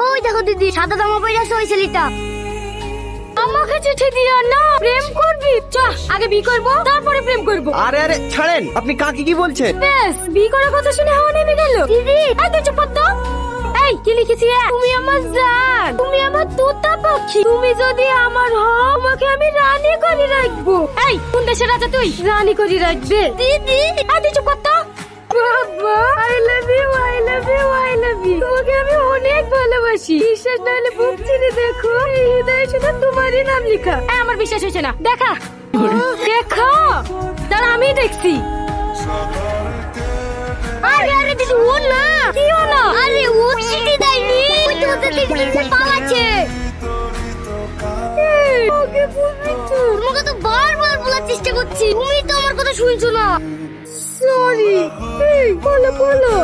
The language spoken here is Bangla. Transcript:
ওই দেখো দিদি, সাদা জামা পরে আছে ওই ছেলেটা। আমাকে চিঠি দিয়া না প্রেম করবি? চ আগে বিয়ে করবো, তারপরে প্রেম করবো। আরে আরে ছাড়েন, আপনি কাকে কি বলছেন? বেশ, বিয়ে করার কথা শুনে হাওয়া নেমে গেল। দিদি এই তুই চুপ কর তো। এই কি লিখেছি? তুমি আমার জান, তুমি আমার তোতা পাখি, তুমি যদি আমার হও তোমাকে আমি রানী করে রাখবো। এই কোন দেশের রাজা তুই, রানী করে রাখবে? দিদি এই তুই চুপ কর তো। বাবা I love you, I love you, I love you. তোমাকে আমি অনেক ভালোবাসি। বিশ্বাস না হলে বুক চিরে দেখো, এই হৃদয়ে শুধু তোমারই নাম লেখা। আমার বিশ্বাস হচ্ছে না, দেখা দেখো। দাঁড়া আমি দেখছি। আরে আরে দিদি ও না, কি ও না? আরে ও চিঠি দেয়নি, ওই তো ওদের দিদি পালাচ্ছে। ওকে বলছো, তোমাকে তো বারবার বলার চেষ্টা করছি, তুমি তো আমার কথা শুনছো না। সরি, বলো বলো।